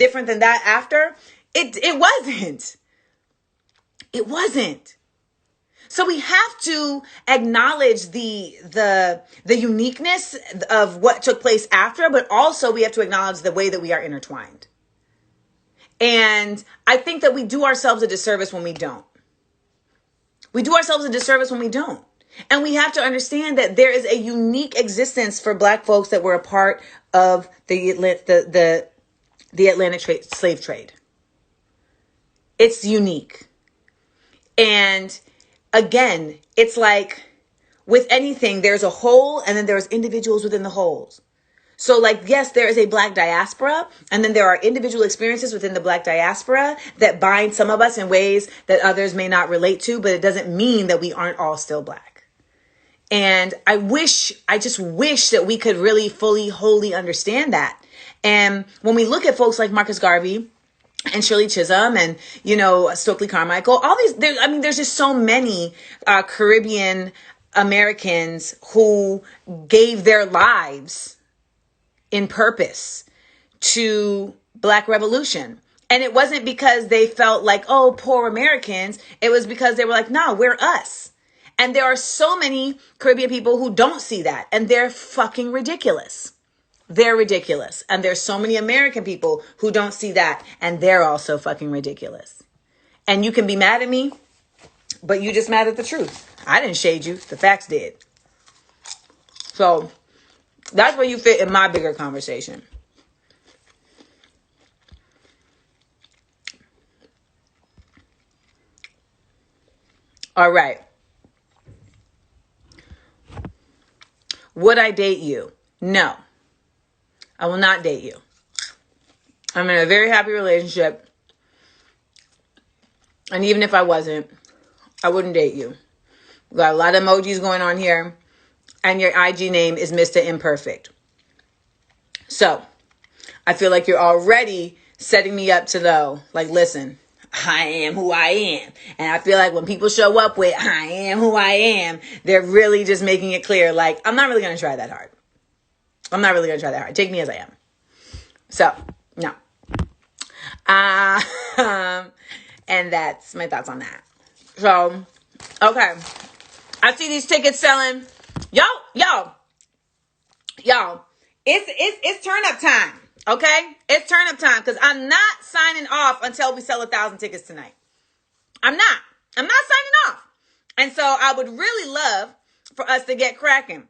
different than that after. It wasn't. It wasn't. So we have to acknowledge the uniqueness of what took place after, but also we have to acknowledge the way that we are intertwined. And I think that we do ourselves a disservice when we don't. We do ourselves a disservice when we don't. And we have to understand that there is a unique existence for Black folks that were a part of the Atlantic slave trade. It's unique. And again, it's like with anything, there's a whole and then there's individuals within the wholes. So like, yes, there is a Black diaspora, and then there are individual experiences within the Black diaspora that bind some of us in ways that others may not relate to, but it doesn't mean that we aren't all still Black. And I just wish that we could really fully, wholly understand that. And when we look at folks like Marcus Garvey and Shirley Chisholm and, Stokely Carmichael, all these, there's just so many Caribbean Americans who gave their lives in purpose to Black revolution. And it wasn't because they felt like, oh, poor Americans. It was because they were like, no, we're us. And there are so many Caribbean people who don't see that. And they're fucking ridiculous. They're ridiculous. And there's so many American people who don't see that. And they're also fucking ridiculous. And you can be mad at me, but you just mad at the truth. I didn't shade you. The facts did. So that's where you fit in my bigger conversation. All right. Would I date you? No, I will not date you. I'm in a very happy relationship. And even if I wasn't, I wouldn't date you. We got a lot of emojis going on here. And your IG name is Mr. Imperfect. So I feel like you're already setting me up to know, like, listen, I am who I am. And I feel like when people show up with I am who I am, they're really just making it clear, like, I'm not really going to try that hard. I'm not really going to try that hard. Take me as I am. So, no. And that's my thoughts on that. So, okay. I see these tickets selling. Yo. It's turn up time. Okay, it's turn up time because I'm not signing off until we sell 1,000 tickets tonight. I'm not signing off. And so I would really love for us to get cracking.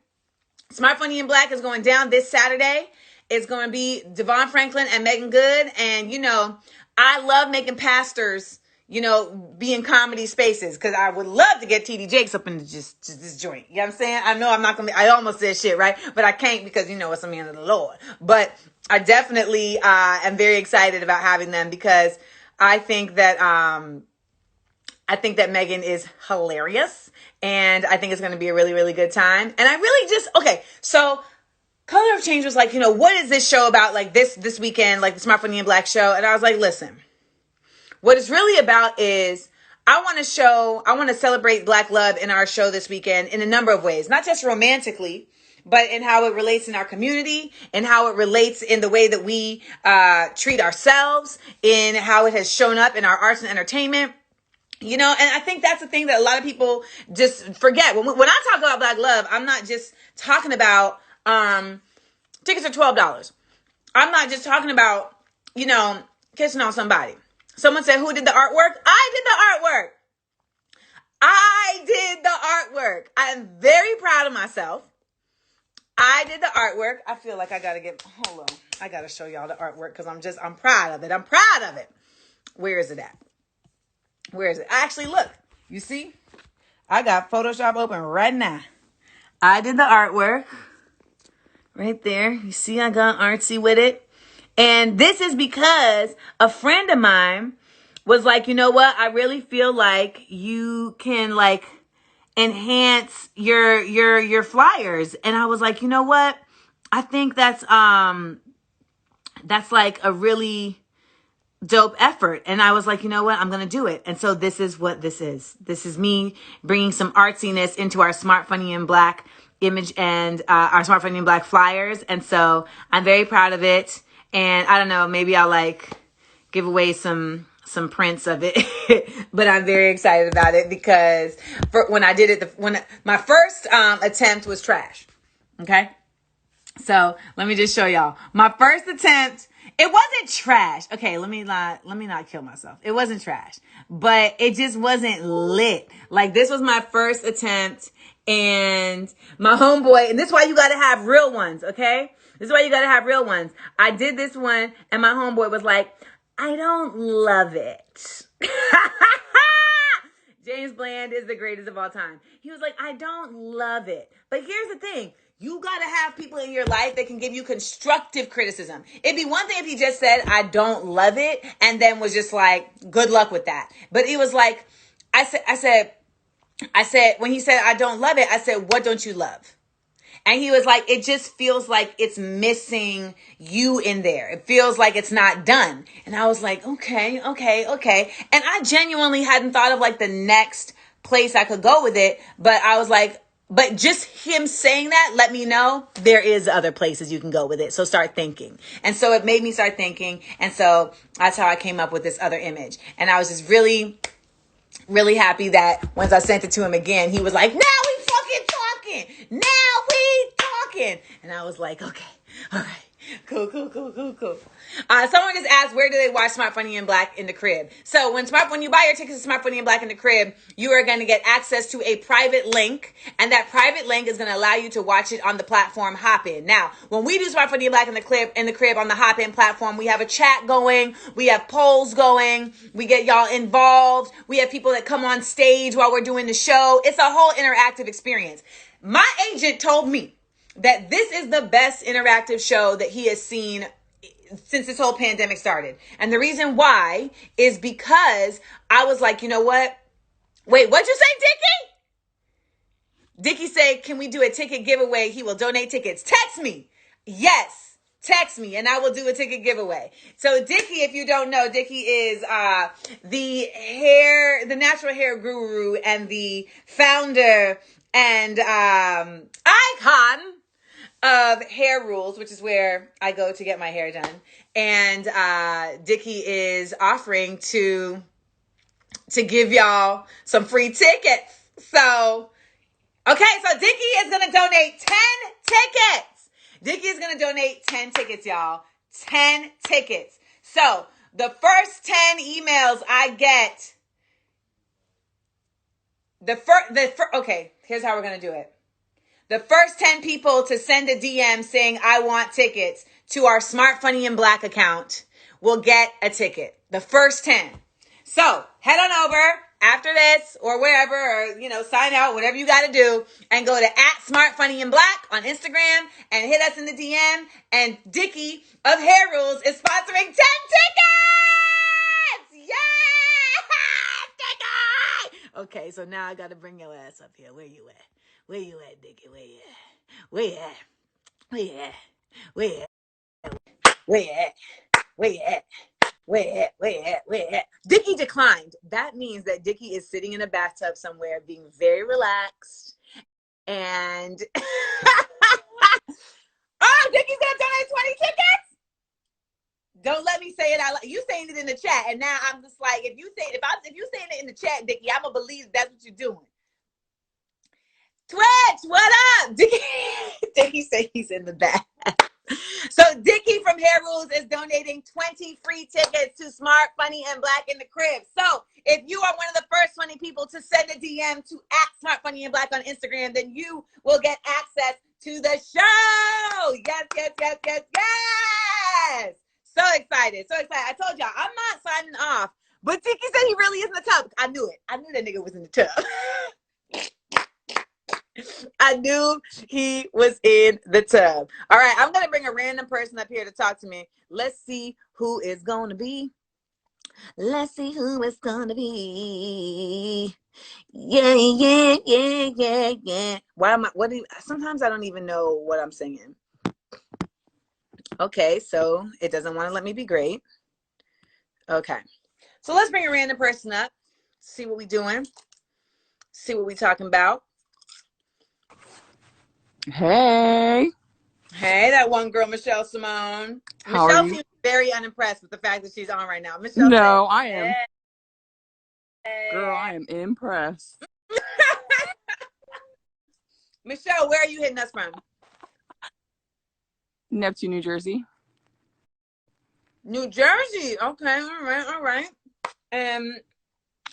Smart Funny and Black is going down this Saturday. It's going to be Devon Franklin and Megan Good. And, I love making pastors, be in comedy spaces because I would love to get TD Jakes up in just this joint. You know what I'm saying? I know I'm not going to be, I almost said shit, right? But I can't because, it's a man of the Lord. But I definitely am very excited about having them because I think that Megan is hilarious and I think it's going to be a really, really good time. And I really so Color of Change was like, what is this show about? Like this weekend, like the Smart Funny and Black show. And I was like, listen, what it's really about is I want to celebrate Black love in our show this weekend in a number of ways, not just romantically, but in how it relates in our community, and how it relates in the way that we treat ourselves, in how it has shown up in our arts and entertainment. And I think that's the thing that a lot of people just forget. When I talk about Black love, I'm not just talking about tickets are $12. I'm not just talking about, kissing on somebody. Someone said, who did the artwork? I did the artwork. I am very proud of myself. I did the artwork. I feel like I got to show y'all the artwork because I'm proud of it. Where is it at? Actually, look, you see, I got Photoshop open right now. I did the artwork right there. You see, I got artsy with it. And this is because a friend of mine was like, you know what? I really feel like you can enhance your flyers. And I was like, you know what? I think that's like a really dope effort. And I was like, you know what? I'm going to do it. And so this is what this is. This is me bringing some artsiness into our Smart Funny and Black image and our Smart Funny and Black flyers. And so I'm very proud of it. And I don't know, maybe I'll give away some prints of it. But I'm very excited about it because when I did it, when my first attempt was trash. Okay. So let me just show y'all. My first attempt, it wasn't trash. Okay, let me not kill myself. It wasn't trash, but it just wasn't lit. Like, this was my first attempt, and my homeboy, and this is why you gotta have real ones, okay? This is why you gotta have real ones. I did this one, and my homeboy was like, I don't love it. James Bland is the greatest of all time. He was like, I don't love it. But here's the thing. You got to have people in your life that can give you constructive criticism. It'd be one thing if he just said, I don't love it, and then was just like, good luck with that. But it was like, I said, when he said, I don't love it, I said, what don't you love? And he was like, it just feels like it's missing you in there. It feels like it's not done. And I was like, okay. And I genuinely hadn't thought of like the next place I could go with it. But I was like, but just him saying that let me know there is other places you can go with it. So start thinking. And so it made me start thinking. And so that's how I came up with this other image. And I was just really, really happy that once I sent it to him again, he was like, now we fucking talking. Now we talking. And I was like, okay, all right. Cool. Someone just asked, where do they watch Smart Funny and Black in the crib? So when you buy your tickets to Smart Funny and Black in the crib, you are going to get access to a private link, and that private link is going to allow you to watch it on the platform Hopin. Now, when we do Smart Funny and Black in the crib on the Hopin platform, we have a chat going, we have polls going, we get y'all involved, we have people that come on stage while we're doing the show. It's a whole interactive experience. My agent told me that this is the best interactive show that he has seen since this whole pandemic started. And the reason why is because I was like, you know what? Wait, what'd you say, Dickie? Dickie said, can we do a ticket giveaway? He will donate tickets. Text me. Yes. Text me and I will do a ticket giveaway. So Dickie, if you don't know, Dickie is the natural hair guru and the founder and icon of Hair Rules, which is where I go to get my hair done. And Dickie is offering to give y'all some free tickets. So, okay, so Dickie is going to donate 10 tickets. Dickie is going to donate 10 tickets, y'all. 10 tickets. So, the first 10 emails I get, okay, here's how we're going to do it. The first 10 people to send a DM saying, I want tickets to our Smart Funny and Black account will get a ticket. The first 10. So head on over after this or wherever, or, sign out, whatever you got to do, and go to @SmartFunnyAndBlack on Instagram and hit us in the DM. And Dickie of Hair Rules is sponsoring 10 tickets. Yeah! Dickie! Okay, so now I got to bring your ass up here. Where you at? Where you at, Dickie? Where you at? Where you at? Where you at? Where you at? Where you at? Where you at? Where you at? Where you at? Where you at? Dickie declined. That means that Dickie is sitting in a bathtub somewhere, being very relaxed. And oh, Dickie's gonna donate 20 tickets. Don't let me say it out loud. You saying it in the chat, and now I'm just like, if you saying it in the chat, Dickie, I'm gonna believe that's what you're doing. Twitch, what up? Dickie said he's in the back. So Dickie from Hair Rules is donating 20 free tickets to Smart Funny and Black in the crib. So if you are one of the first 20 people to send a DM to @SmartFunnyAndBlack on Instagram, then you will get access to the show. Yes. So excited. I told y'all, I'm not signing off. But Dickie said he really is in the tub. I knew it. I knew that nigga was in the tub. I knew he was in the tub. All right, I'm going to bring a random person up here to talk to me. Let's see who is going to be. Let's see who it's going to be. Yeah. Sometimes I don't even know what I'm singing. Okay, so it doesn't want to let me be great. Okay, so let's bring a random person up. See what we doing. See what we talking about. Hey, that one girl, Michelle Simone. How are you? very unimpressed with the fact that she's on right now. Michelle said, No, I am. "Eh." Girl, I am impressed. Michelle, where are you hitting us from? Neptune, New Jersey. New Jersey. Okay, all right, all right.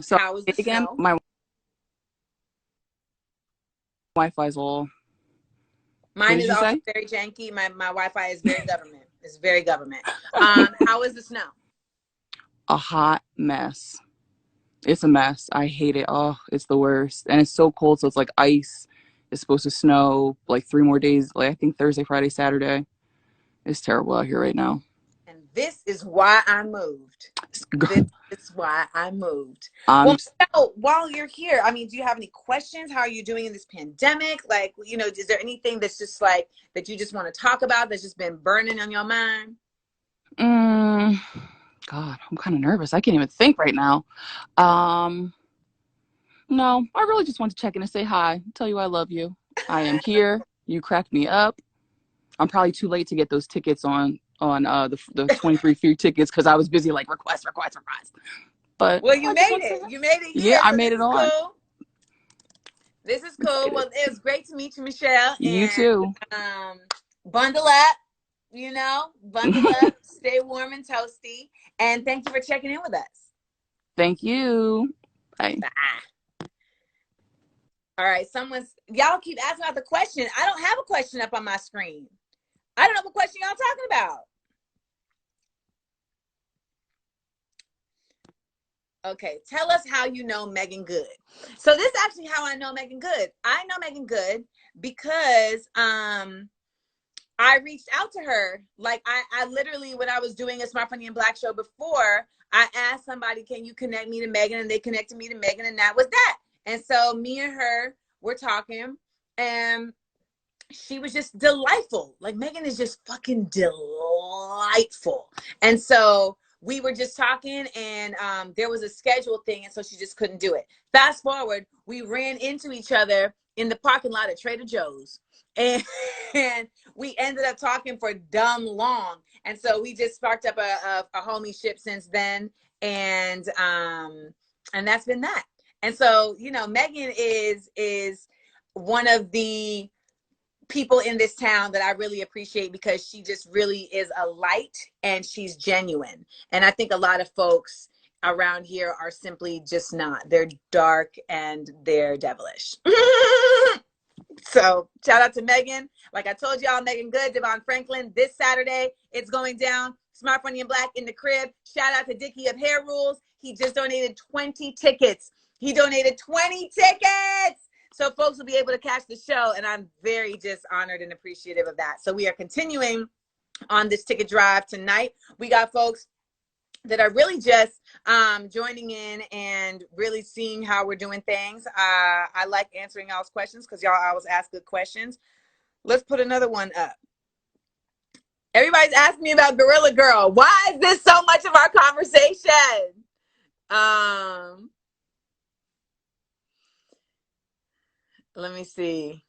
So How was the again, snow? my Wi-Fi's all. What Mine did is you also say? very janky. My Wi-Fi is very government. It's very government. How was the snow? A hot mess. It's a mess. I hate it. Oh, it's the worst. And it's so cold, so it's like ice. It's supposed to snow like 3 more days. Like I think Thursday, Friday, Saturday. It's terrible out here right now. And this is why I moved. This is why I moved. Well, I'm Michelle, while you're here, I mean, do you have any questions? How are you doing in this pandemic? Like, is there anything that's just like that you just want to talk about that's just been burning on your mind? mm, God, I'm kind of nervous. I can't even think right now. Um, no, I really just want to check in and say hi, tell you I love you. I am here. You cracked me up. I'm probably too late to get those tickets on the 23 free tickets because I was busy like request. But Well, you I just made want to say it. hi. You made it Yeah, here, I so made this it is on. cool. This is cool. Excited. Well, it was great to meet you, Michelle. You And too. bundle up, bundle up, stay warm and toasty. And thank you for checking in with us. Thank you. Bye. Bye. All right, y'all keep asking about the question. I don't have a question up on my screen. I don't know what question y'all talking about. Okay, tell us how you know Megan Good. So this is actually how I know Megan Good. I know Megan Good because I reached out to her. Like I literally, when I was doing a Smart Funny and Black show before, I asked somebody, can you connect me to Megan? And they connected me to Megan, and that was that. And so me and her were talking, and she was just delightful. Like Megan is just fucking delightful. And so we were just talking, and there was a schedule thing, and so she just couldn't do it. Fast forward, we ran into each other in the parking lot at Trader Joe's, and and we ended up talking for dumb long. And so we just sparked up a homieship since then, and that's been that. And so Megan is one of the people in this town that I really appreciate because she just really is a light and she's genuine. And I think a lot of folks around here are simply just not. They're dark and they're devilish. So shout out to Megan. Like I told y'all, Megan Good, Devon Franklin, this Saturday, it's going down. Smart Funny and Black in the crib. Shout out to Dickie of Hair Rules. He just donated 20 tickets. He donated 20 tickets. So folks will be able to catch the show. And I'm very just honored and appreciative of that. So we are continuing on this ticket drive tonight. We got folks that are really just joining in and really seeing how we're doing things. I like answering y'all's questions because y'all always ask good questions. Let's put another one up. Everybody's asking me about Gorilla Girl. Why is this so much of our conversation? Let me see.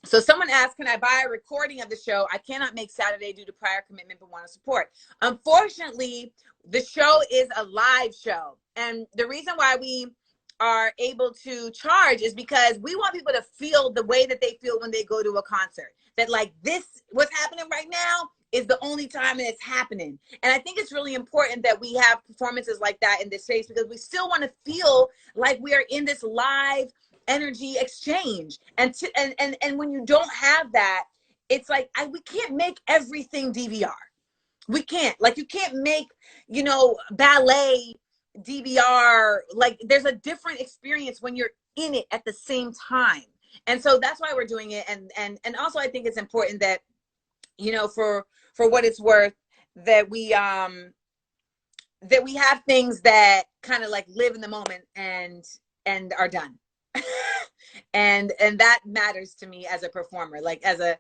So someone asked, can I buy a recording of the show? I cannot make Saturday due to prior commitment, but want to support. Unfortunately, the show is a live show. And the reason why we are able to charge is because we want people to feel the way that they feel when they go to a concert. That like this, what's happening right now is the only time that it's happening. And I think it's really important that we have performances like that in this space because we still want to feel like we are in this live energy exchange. And when you don't have that, it's like we can't make everything DVR. We can't. Like you can't make, ballet DVR. Like there's a different experience when you're in it at the same time. And so that's why we're doing it. And also I think it's important that, for what it's worth, that we have things that kind of like live in the moment and are done. and that matters to me as a performer, like as a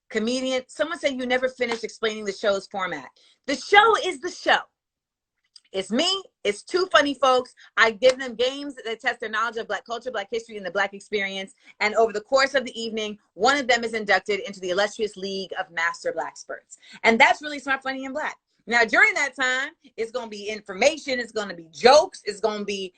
comedian. Someone said you never finished explaining the show's format. The show is the show. It's me. It's two funny folks. I give them games that test their knowledge of Black culture, Black history, and the Black experience. And over the course of the evening, one of them is inducted into the illustrious League of Master Black Experts. And that's really Smart, Funny, and Black. Now, during that time, it's going to be information. It's going to be jokes. It's going to be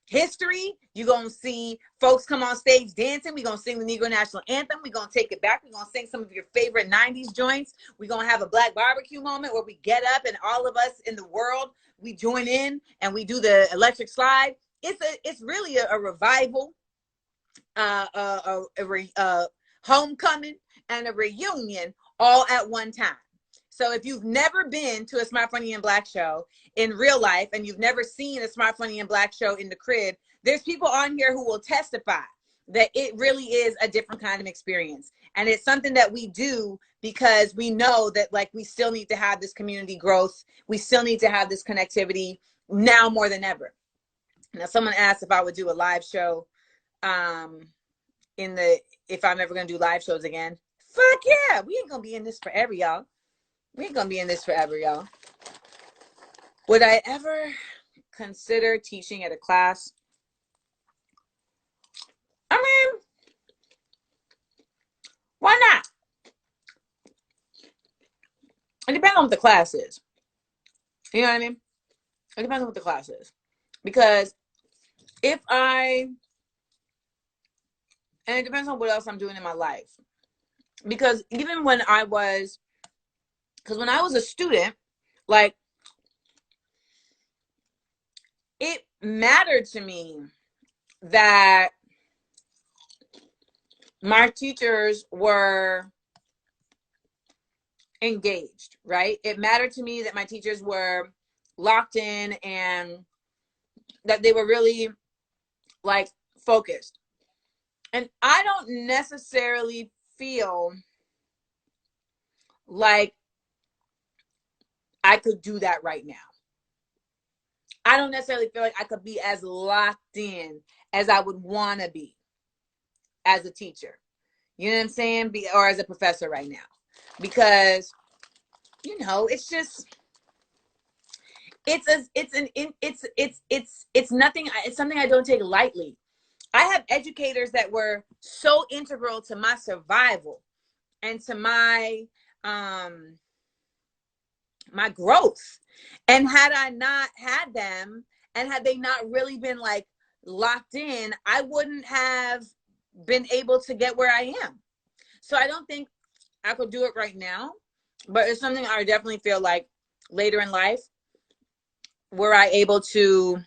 history. You're going to see folks come on stage dancing. We're going to sing the Negro National Anthem. We're going to take it back. We're going to sing some of your favorite 90s joints. We're going to have a Black barbecue moment where we get up and all of us in the world, we join in and we do the electric slide. It's really a revival, homecoming, and a reunion all at one time. So if you've never been to a Smart, Funny, and Black show in real life, and you've never seen a Smart, Funny, and Black show in the crib, there's people on here who will testify that it really is a different kind of experience. And it's something that we do because we know that, like, we still need to have this community growth. We still need to have this connectivity now more than ever. Now, someone asked if I would do a live show if I'm ever going to do live shows again. Fuck yeah. We ain't going to be in this forever, y'all. We ain't gonna be in this forever, y'all. Would I ever consider teaching at a class? I mean, why not? It depends on what the class is. You know what I mean? It depends on what the class is. Because and it depends on what else I'm doing in my life. Because even when I was a student, like, it mattered to me that my teachers were engaged, right? It mattered to me that my teachers were locked in and that they were really, like, focused. And I don't necessarily feel like I could do that right now. I don't necessarily feel like I could be as locked in as I would want to be as a teacher. You know what I'm saying? Or as a professor right now. Because, you know, it's just, it's nothing, it's something I don't take lightly. I have educators that were so integral to my survival and to my my growth. And had I not had them, and had they not really been, like, locked in, I wouldn't have been able to get where I am. So I don't think I could do it right now, but it's something I definitely feel like later in life, were I able to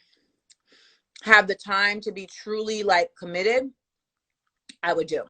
have the time to be truly, like, committed, I would do.